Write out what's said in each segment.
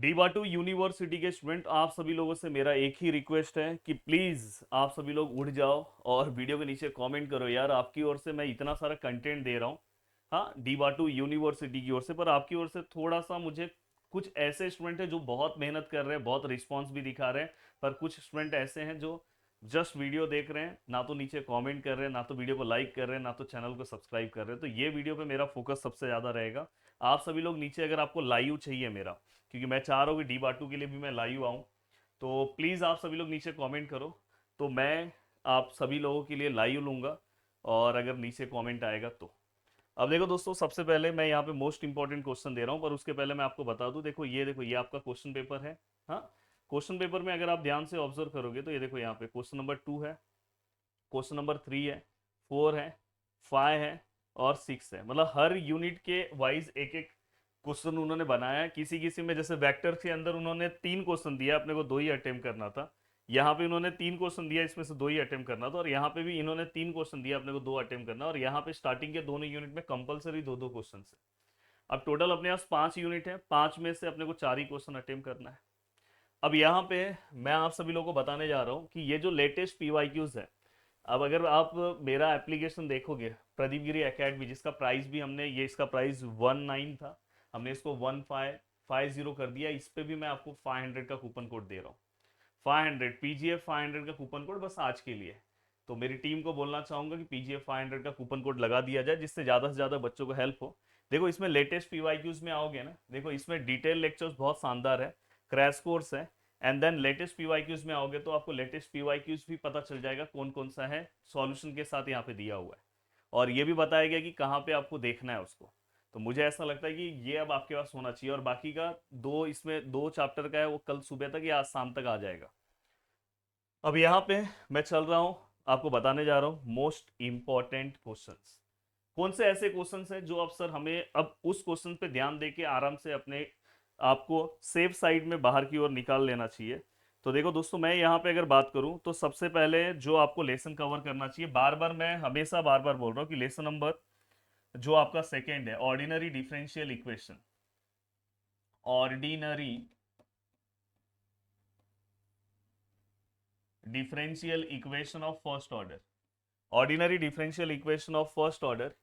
D बाटू university के student आप सभी लोगों से मेरा एक ही रिक्वेस्ट है कि प्लीज आप सभी लोग उठ जाओ और वीडियो के नीचे कमेंट करो। यार आपकी ओर से मैं इतना सारा कंटेंट दे रहा हूँ, हाँ, डी बाटू यूनिवर्सिटी की ओर से, पर आपकी ओर से थोड़ा सा मुझे, कुछ ऐसे स्टूडेंट हैं जो बहुत मेहनत कर रहे हैं, बहुत रिस्पॉन्स भी दिखा रहे हैं, पर कुछ स्टूडेंट ऐसे हैं जो जस्ट वीडियो देख रहे हैं, ना तो नीचे कमेंट कर रहे हैं, ना तो वीडियो को लाइक कर रहे हैं, ना तो चैनल को सब्सक्राइब कर रहे हैं। तो ये वीडियो पे मेरा फोकस सबसे ज़्यादा रहेगा। आप सभी लोग नीचे, अगर आपको लाइव चाहिए मेरा, क्योंकि मैं चाह रहा हूँ कि डी बाटू के लिए भी मैं लाइव आऊँ, तो प्लीज़ आप सभी लोग नीचे कमेंट करो, तो मैं आप सभी लोगों के लिए लाइव लूँगा। और अगर नीचे कमेंट आएगा तो, अब देखो दोस्तों, सबसे पहले मैं यहाँ पे मोस्ट इंपॉर्टेंट क्वेश्चन दे रहा हूँ, पर उसके पहले मैं आपको बता दूँ, देखो ये आपका क्वेश्चन पेपर है। हाँ, क्वेश्चन पेपर में अगर आप ध्यान से ऑब्जर्व करोगे तो ये देखो, यहाँ पे क्वेश्चन नंबर 2 है, क्वेश्चन नंबर 3 है, 4 है, 5 है और 6 है। मतलब हर यूनिट के वाइज एक एक क्वेश्चन उन्होंने बनाया है। किसी किसी में जैसे वेक्टर के अंदर उन्होंने 3 क्वेश्चन दिया, अपने को 2 ही अटेम्प्ट करना था। यहाँ पे इन्होंने 3 क्वेश्चन दिया, इसमें से 2 ही अटेम्प्ट करना था। और यहाँ पे भी इन्होंने 3 क्वेश्चन दिया, अपने को 2 अटेम्प्ट करना। और यहाँ पे स्टार्टिंग के दोनों यूनिट में कंपलसरी 2-2 क्वेश्चन है। अब टोटल अपने पास 5 यूनिट है, 5 में से अपने को 4 ही क्वेश्चन अटेम्प्ट करना है। अब यहाँ पे मैं आप सभी लोगों को बताने जा रहा हूँ कि ये जो लेटेस्ट पीवाईक्यूज है, अब अगर आप मेरा एप्लीकेशन देखोगे, प्रदीप गिरी एकेडमी, जिसका प्राइस भी हमने, ये इसका प्राइस 19 था, हमने इसको 1550 कर दिया। इस पे भी मैं आपको 500 का कूपन कोड दे रहा हूँ। 500 पीजीएफ 500 का कूपन कोड बस आज के लिए। तो मेरी टीम को बोलना चाहूंगा कि पीजीएफ 500 का कूपन कोड लगा दिया जाए, जिससे ज़्यादा से ज़्यादा बच्चों को हेल्प हो। देखो इसमें लेटेस्ट पीवाईक्यूज में आओगे ना, देखो इसमें डिटेल लेक्चर्स बहुत शानदार है, क्रैश कोर्स है। एंड देन लेटेस्ट पीवाईक्यूज में आओगे तो आपको लेटेस्ट पीवाईक्यूज भी पता चल जाएगा कौन कौन सा है, सॉल्यूशन के साथ यहाँ पे दिया हुआ है। और ये भी बताया गया कि कहाँ पे आपको देखना है उसको। तो मुझे ऐसा लगता है कि ये अब आपके पास होना चाहिए। और बाकी का दो, इसमें 2 चैप्टर का है, वो कल सुबह तक या आज शाम तक आ जाएगा। अब यहाँ पे मैं चल रहा हूँ, आपको बताने जा रहा हूँ मोस्ट इंपॉर्टेंट क्वेश्चंस। कौन से ऐसे क्वेश्चंस हैं जो अब सर हमें अब उस क्वेश्चन पे ध्यान देके आराम से अपने आपको सेफ साइड में बाहर की ओर निकाल लेना चाहिए। तो देखो दोस्तों, मैं यहाँ पे अगर बात करूँ तो सबसे पहले जो आपको लेसन कवर करना चाहिए, बार बार मैं हमेशा बार बार बोल रहा हूँ कि लेसन नंबर जो आपका सेकेंड है, ordinary differential equation, ordinary differential equation of first order, ordinary differential equation of first order,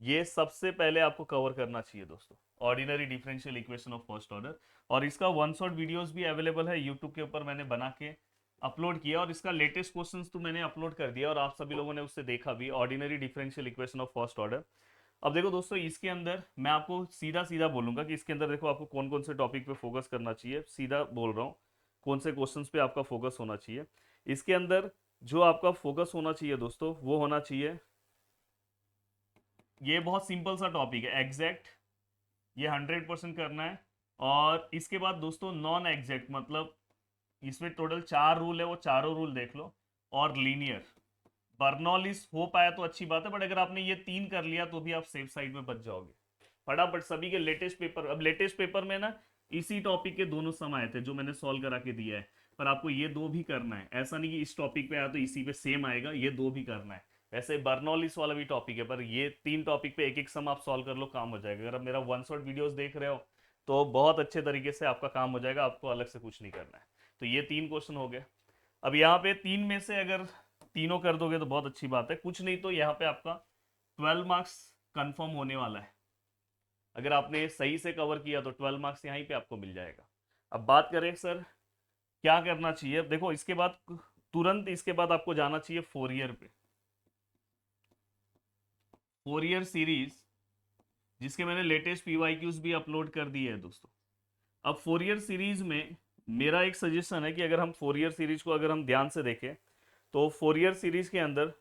ये सबसे पहले आपको कवर करना चाहिए दोस्तों, ordinary differential equation of first order. और इसका वन शॉट वीडियोस भी अवेलेबल है यूट्यूब के ऊपर, मैंने बना के अपलोड किया, और इसका लेटेस्ट क्वेश्चंस तो मैंने अपलोड कर दिया और आप सभी लोगों ने उससे देखा भी, ordinary differential equation of first order. अब देखो दोस्तों, इसके अंदर मैं आपको सीधा सीधा बोलूंगा कि इसके अंदर देखो आपको कौन कौन से टॉपिक पे फोकस करना चाहिए, सीधा बोल रहा हूँ कौन से क्वेश्चंस पे आपका फोकस होना चाहिए। इसके अंदर जो आपका फोकस होना चाहिए दोस्तों, वो होना चाहिए, ये बहुत सिंपल सा टॉपिक है, एग्जैक्ट, ये 100% करना है। और इसके बाद दोस्तों नॉन एग्जैक्ट, मतलब इसमें टोटल 4 रूल है, वो चारों रूल देख लो। और लीनियर, बर्नौलिस हो पाया तो अच्छी बात है, बट अगर आपने ये 3 कर लिया तो भी आप सेफ साइड में बच जाओगे। फटाफट सभी के लेटेस्ट पेपर, अब लेटेस्ट पेपर में ना इसी टॉपिक के दोनों सम आए थे जो मैंने सॉल्व करा के दिया है, पर आपको ये 2 भी करना है, ऐसा नहीं कि इस टॉपिक पे आया तो इसी पे सेम आएगा, ये 2 भी करना है। वैसे बर्नौलिस वाला भी टॉपिक है, पर ये 3 टॉपिक पे एक एक सम आप सॉल्व कर लो, काम हो जाएगा। अगर आप मेरा वन शॉट वीडियोस देख रहे हो तो बहुत अच्छे तरीके से आपका काम हो जाएगा, आपको अलग से कुछ नहीं करना है। तो ये 3 क्वेश्चन हो गए। अब यहाँ पे 3 में से अगर तीनों कर दोगे तो बहुत अच्छी बात है, कुछ नहीं तो यहाँ पे आपका 12 मार्क्स कंफर्म होने वाला है। अगर आपने सही से कवर किया तो 12 मार्क्स यहीं पे आपको मिल जाएगा। अब बात करें सर क्या करना चाहिए, देखो इसके बाद तुरंत इसके बाद आपको जाना चाहिए फोरियर पे, फोरियर सीरीज, जिसके मैंने लेटेस्ट पीवाईक्यूज भी अपलोड कर दिए है दोस्तों। अब फोरियर सीरीज में मेरा एक सजेशन है कि अगर हम फोरियर सीरीज को अगर हम ध्यान से देखें तो फोरियर सीरीज के अंदर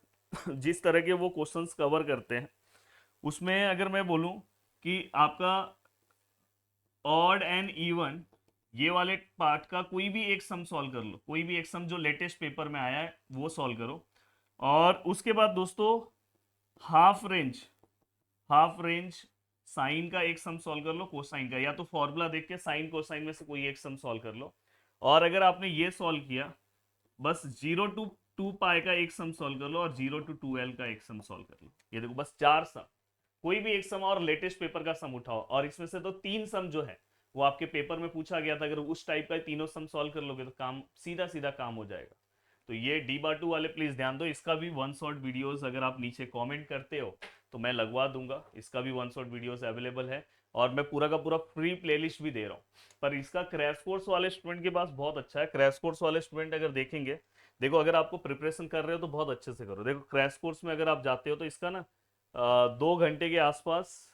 जिस तरह के वो क्वेश्चंस कवर करते हैं, उसमें अगर मैं बोलूं कि आपका ऑड एंड इवन, ये वाले पार्ट का कोई भी एक सम सॉल्व कर लो, कोई भी एक सम जो लेटेस्ट पेपर में आया है वो सॉल्व करो। और उसके बाद दोस्तों half range, half range sine का एक सम सॉल्व कर लो, कोसाइन का, या तो फॉर्मूला देख के साइन कोसाइन में से कोई एक सम सॉल्व कर लो। और अगर आपने ये सॉल्व किया, बस 0 to 2 पाई का एक सम सॉल्व कर लो और 0 to 2L का एक सम सॉल्व कर लो। ये देखो बस 4 सम, कोई भी एक सम और लेटेस्ट पेपर का सम उठाओ, और इसमें से तो 3 सम जो है वो आपके पेपर में पूछा गया था, अगर उस टाइप का तीनों सम सॉल्व कर लोगे तो काम सीधा सीधा काम हो जाएगा। तो ये D/2 वाले प्लीज ध्यान दो, इसका भी वन शॉट वीडियोस अगर आप नीचे कमेंट करते हो तो मैं लगवा दूंगा, इसका भी वन शॉट वीडियोस अवेलेबल है, और मैं पूरा का पूरा फ्री प्लेलिस्ट भी दे रहा हूँ। पर इसका क्रैश कोर्स वाले स्टूडेंट के पास बहुत अच्छा है। क्रैश कोर्स वाले स्टूडेंट अगर देखेंगे, देखो अगर आपको प्रिपरेशन कर रहे हो तो बहुत अच्छे से करो। देखो क्रैश कोर्स में अगर आप जाते हो तो इसका ना 2 घंटे के आसपास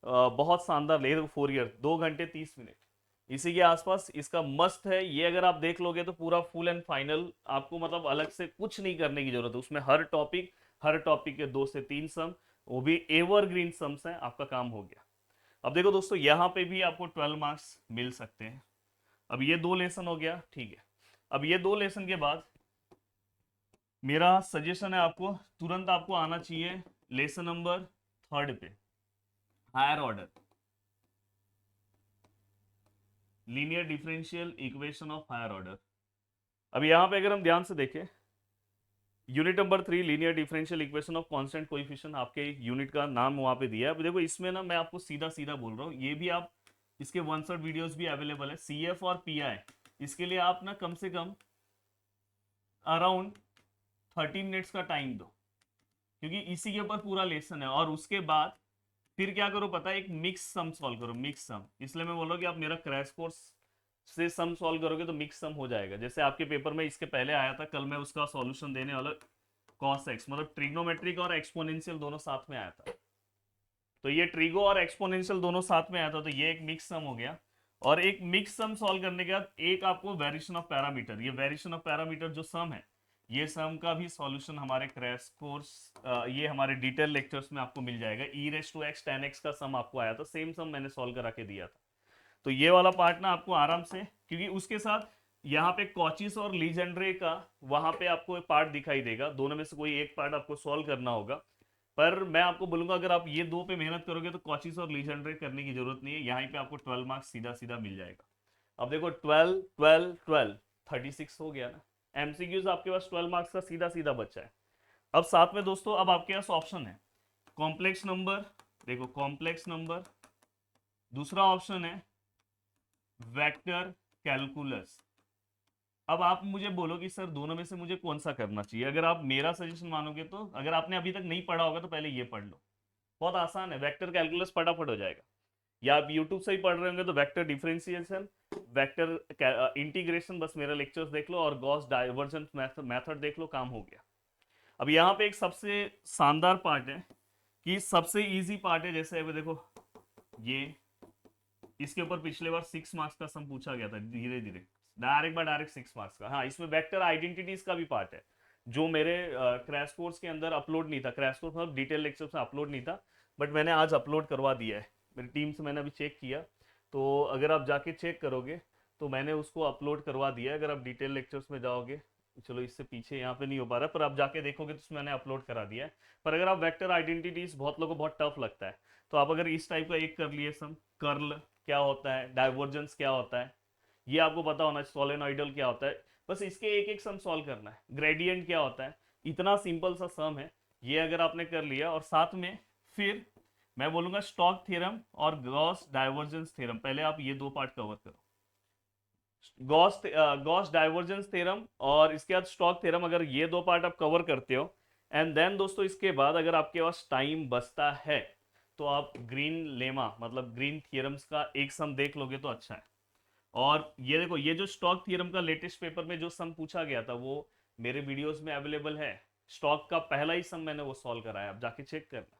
बहुत शानदार ले, 4 ईयर 2 घंटे 30 मिनट इसी के आसपास इसका मस्त है। ये अगर आप देख लोगे तो पूरा फुल एंड फाइनल, आपको मतलब अलग से कुछ नहीं करने की जरूरत है। उसमें हर टॉपिक के 2 से 3 सम, वो भी एवरग्रीन सम्स हैं, आपका काम हो गया। अब देखो दोस्तों, यहाँ पे भी आपको 12 मार्क्स मिल सकते हैं। अब ये 2 लेसन हो गया, ठीक है। अब ये 2 लेसन के बाद मेरा सजेशन है आपको तुरंत आपको आना चाहिए लेसन नंबर 3 पे, higher order linear differential equation of higher order. अब यहाँ पे अगर हम ध्यान से देखें, unit number 3 linear differential equation of constant coefficient, आपके यूनिट का नाम वहां पे दिया है। अब देखो इसमें ना मैं आपको सीधा सीधा बोल रहा हूँ, ये भी आप इसके वन शॉट वीडियोस भी अवेलेबल है। CF और PI इसके लिए आप ना कम से कम अराउंड 30 मिनट्स का टाइम दो, क्योंकि इसी के ऊपर पूरा लेसन है। और उसके बाद फिर क्या करो पता है, एक मिक्स सम सॉल्व करो, मिक्स सम। इसलिए मैं बोल रहा हूँ कि आप मेरा क्रैश कोर्स से सम सॉल्व करोगे तो मिक्स सम हो जाएगा। जैसे आपके पेपर में इसके पहले आया था, कल मैं उसका सॉल्यूशन देने वाला, cos x मतलब ट्रिग्नोमेट्रिक और एक्सपोनेंशियल दोनों साथ में आया था। तो ये ट्रिगो और एक्सपोनेंशियल दोनों साथ में आया था, तो ये एक मिक्स सम हो गया। और एक मिक्स सम सॉल्व करने के बाद एक आपको वेरिएशन ऑफ पैरामीटर, ये वेरिएशन ऑफ पैरामीटर जो सम है, ये सम का भी सॉल्यूशन हमारे क्रैश कोर्स, ये हमारे डिटेल लेक्चर्स में आपको मिल जाएगा। e⁻x tan x का सम आपको आया था, सेम सम मैंने सॉल्व करा के दिया था। तो ये वाला पार्ट ना आपको आराम से, क्योंकि उसके साथ यहाँ पे कॉचिस और लीजेंड्रे का वहां पे आपको पार्ट दिखाई देगा, दोनों में से कोई एक पार्ट आपको सॉल्व करना होगा। पर मैं आपको बोलूंगा अगर आप ये 2 पे मेहनत करोगे तो कॉचिस और लीजेंड्रे करने की जरूरत नहीं है, यहाँ पे आपको 12 मार्क्स सीधा सीधा मिल जाएगा। अब देखो 12 12 12 36 हो गया ना। एमसीक्यूज आपके पास 12 मार्क्स का सीधा सीधा बच्चा है। अब साथ में दोस्तों अब आपके पास ऑप्शन है कॉम्प्लेक्स नंबर, देखो कॉम्प्लेक्स नंबर, दूसरा ऑप्शन है वेक्टर कैलकुलस। अब आप मुझे बोलो कि सर दोनों में से मुझे कौन सा करना चाहिए। अगर आप मेरा सजेशन मानोगे तो, अगर आपने अभी तक नहीं पढ़ा होगा तो पहले ये पढ़ लो, बहुत आसान है, वेक्टर कैलकुलस फटाफट हो जाएगा। या आप यूट्यूब से ही पढ़ रहे होंगे तो वेक्टर डिफरेंशिएशन, वेक्टर इंटीग्रेशन, बस मेरा लेक्चर्स देख लो और गॉस डाइवर्जेंस मेथड देख लो, काम हो गया। अब यहाँ पे एक सबसे शानदार पार्ट है कि सबसे इजी पार्ट है, जैसे अभी देखो ये, इसके ऊपर पिछले बार 6 मार्क्स का सम पूछा गया था, धीरे धीरे डायरेक्ट 6 मार्क्स का। हाँ, इसमें वेक्टर आइडेंटिटीज का भी पार्ट है जो मेरे क्रैश कोर्स के अंदर अपलोड नहीं था, क्रैश कोर्स मतलब डिटेल लेक्चर्स में अपलोड नहीं था, बट मैंने आज अपलोड करवा दिया है। मेरी टीम से मैंने अभी चेक किया, तो अगर आप जाके चेक करोगे तो मैंने उसको अपलोड करवा दिया है। अगर आप डिटेल लेक्चर्स में जाओगे, चलो इससे पीछे यहाँ पे नहीं हो पा रहा, पर आप जाके देखोगे तो उसमें मैंने अपलोड करा दिया है। पर अगर आप वेक्टर आइडेंटिटीज, बहुत लोगों को बहुत टफ लगता है, तो आप अगर इस टाइप का एक कर लिए सम, कर्ल क्या होता है, डाइवर्जेंस क्या होता है, ये आपको पता होना चाहिए, सोलेनोइडल क्या होता है, बस इसके एक एक सम सॉल्व करना है। ग्रेडियंट क्या होता है, इतना सिंपल सा सम है, ये अगर आपने कर लिया, और साथ में फिर मैं बोलूंगा स्टोक्स थ्योरम और गॉस डाइवर्जेंस थ्योरम, पहले आप ये 2 पार्ट कवर करो, गॉस डाइवर्जेंस थ्योरम और इसके बाद स्टोक्स थ्योरम, अगर ये 2 पार्ट आप कवर करते हो, एंड देन दोस्तों इसके बाद अगर आपके पास टाइम बचता है तो आप ग्रीन लेमा मतलब ग्रीन थ्योरम्स का एक सम देख लोगे तो अच्छा है। और ये देखो, ये जो स्टोक्स थ्योरम का लेटेस्ट पेपर में जो सम पूछा गया था वो मेरे वीडियोस में अवेलेबल है। स्टोक्स का पहला ही सम मैंने वो सॉल्व कराया, आप जाके चेक करना।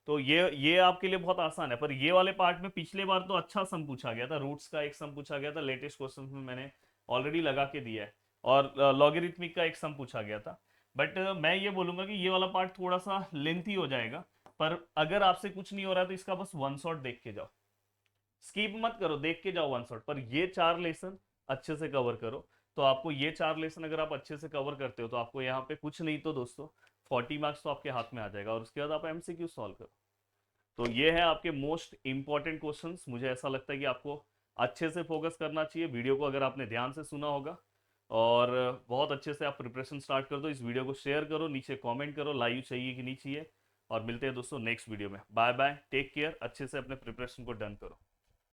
तो ये आपके लिए बहुत आसान है। पर ये वाले पार्ट में पिछले बार तो अच्छा सम पूछा गया था, रूट्स का एक सम पूछा गया था, लेटेस्ट क्वेश्चन में मैंने ऑलरेडी लगा के दिया है, और लॉगरिथमिक का एक सम पूछा गया था। बट मैं ये बोलूंगा कि ये वाला पार्ट थोड़ा सा लेंथी हो जाएगा, पर अगर आपसे कुछ नहीं हो रहा है तो इसका बस वन शॉट देख के जाओ, स्किप मत करो, देख के जाओ वन शॉट। पर ये 4 लेसन अच्छे से कवर करो, तो आपको ये 4 लेसन अगर आप अच्छे से कवर करते हो तो आपको यहाँ पे कुछ नहीं तो दोस्तों 40 मार्क्स तो आपके हाथ में आ जाएगा, और उसके बाद आप एमसीक्यू सॉल्व करो। तो ये है आपके मोस्ट इंपॉर्टेंट क्वेश्चंस। मुझे ऐसा लगता है कि आपको अच्छे से फोकस करना चाहिए वीडियो को, अगर आपने ध्यान से सुना होगा, और बहुत अच्छे से आप प्रिपरेशन स्टार्ट कर दो। इस वीडियो को शेयर करो, नीचे कमेंट करो लाइव चाहिए कि नहीं चाहिए, और मिलते हैं दोस्तों नेक्स्ट वीडियो में। बाय बाय, टेक केयर, अच्छे से अपने प्रिपरेशन को डन करो।